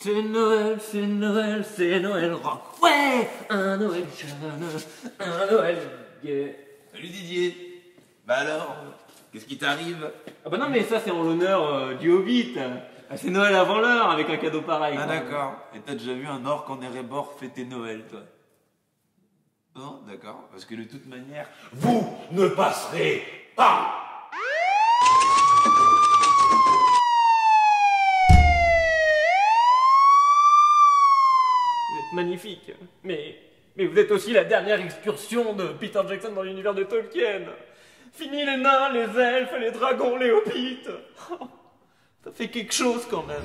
C'est Noël, c'est Noël, c'est Noël rock. Ouais, un Noël jeune, un Noël gay. Salut Didier. Bah alors, qu'est-ce qui t'arrive? Ah bah non mais ça c'est en l'honneur du Hobbit. Ah, c'est Noël avant l'heure avec un cadeau pareil. Ah quoi. d'accord. Et t'as déjà vu un orc en Erebor fêter Noël, toi? Non, d'accord. Parce que de toute manière, vous ne passerez pas. Vous êtes magnifique, mais vous êtes aussi la dernière excursion de Peter Jackson dans l'univers de Tolkien. Fini les nains, les elfes, les dragons, les hobbits. Ça fait quelque chose quand même.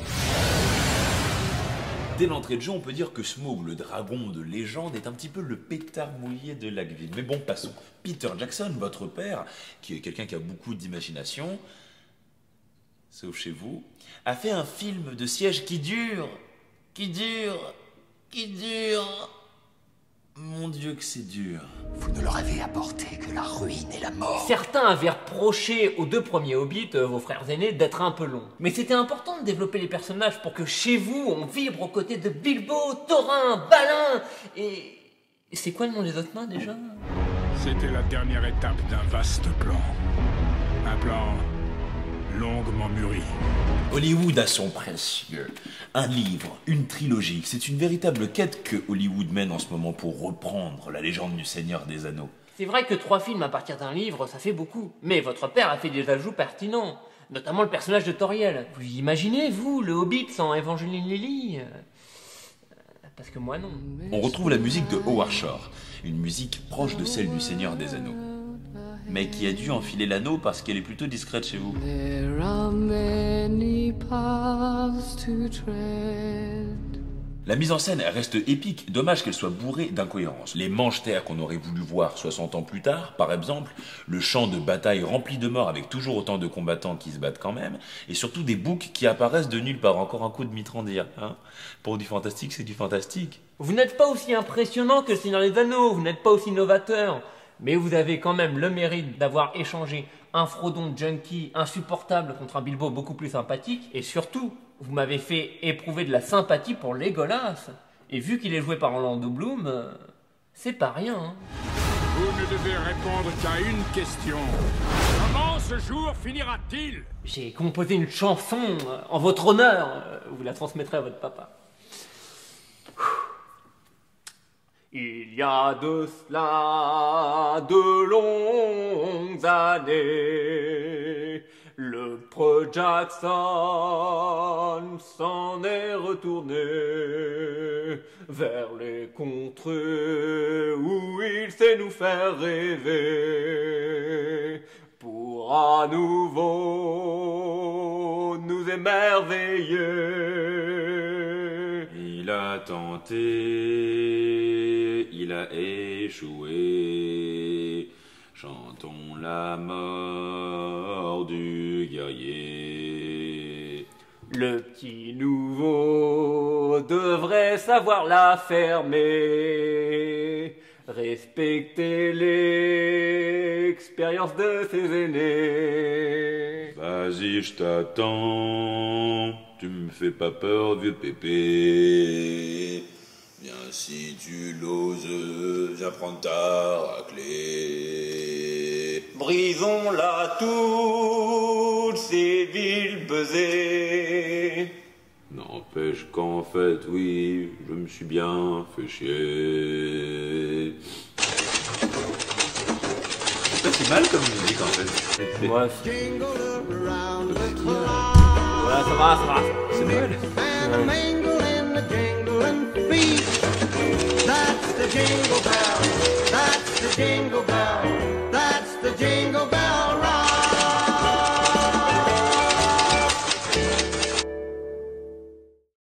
Dès l'entrée de jeu, on peut dire que Smaug, le dragon de légende, est un petit peu le pétard mouillé de Lackville. Mais bon, passons. Peter Jackson, votre père, qui est quelqu'un qui a beaucoup d'imagination, sauf chez vous, a fait un film de siège qui dure. Mon Dieu que c'est dur. Vous ne leur avez apporté que la ruine et la mort. Certains avaient reproché aux deux premiers Hobbits, vos frères aînés, d'être un peu longs. Mais c'était important de développer les personnages pour que chez vous, on vibre aux côtés de Bilbo, Thorin, Balin et c'est quoi le nom des autres nains déjà? C'était la dernière étape d'un vaste plan. Un plan longuement mûri. Hollywood a son précieux. Un livre, une trilogie, c'est une véritable quête que Hollywood mène en ce moment pour reprendre la légende du Seigneur des Anneaux. C'est vrai que 3 films à partir d'un livre, ça fait beaucoup. Mais votre père a fait des ajouts pertinents. Notamment le personnage de Toriel. Vous imaginez, vous, le Hobbit sans Evangeline Lilly? Parce que moi non. On retrouve la musique de Howard Shore, une musique proche de celle du Seigneur des Anneaux, mais qui a dû enfiler l'anneau parce qu'elle est plutôt discrète chez vous. There are many paths to tread. La mise en scène reste épique, dommage qu'elle soit bourrée d'incohérences. Les manches-terres qu'on aurait voulu voir 60 ans plus tard, par exemple, le champ de bataille rempli de morts avec toujours autant de combattants qui se battent quand même, et surtout des boucs qui apparaissent de nulle part. Encore un coup de Mitrandir, hein. Pour du fantastique, c'est du fantastique. Vous n'êtes pas aussi impressionnant que le Seigneur des Anneaux, vous n'êtes pas aussi novateur. Mais vous avez quand même le mérite d'avoir échangé un Frodon junkie insupportable contre un Bilbo beaucoup plus sympathique. Et surtout, vous m'avez fait éprouver de la sympathie pour Legolas. Et vu qu'il est joué par Orlando Bloom, c'est pas rien. Hein. Vous ne devez répondre qu'à une question. Comment ce jour finira-t-il? J'ai composé une chanson en votre honneur. Vous la transmettrez à votre papa. Il y a de cela de longues années, le Preux Jackson s'en est retourné vers les contrées où il sait nous faire rêver pour à nouveau nous émerveiller. Il a tenté, il a échoué, chantons la mort du guerrier. Le petit nouveau devrait savoir la fermer, respecter l'expérience de ses aînés. Vas-y, je t'attends, tu me fais pas peur, vieux pépé. Viens si tu l'oses, viens prendre ta raclée. Brisons-la toutes ces villes pesées. N'empêche qu'en fait, oui, je me suis bien fait chier. Ça, c'est mal comme musique en fait. Ouais, ça va. C'est Noël.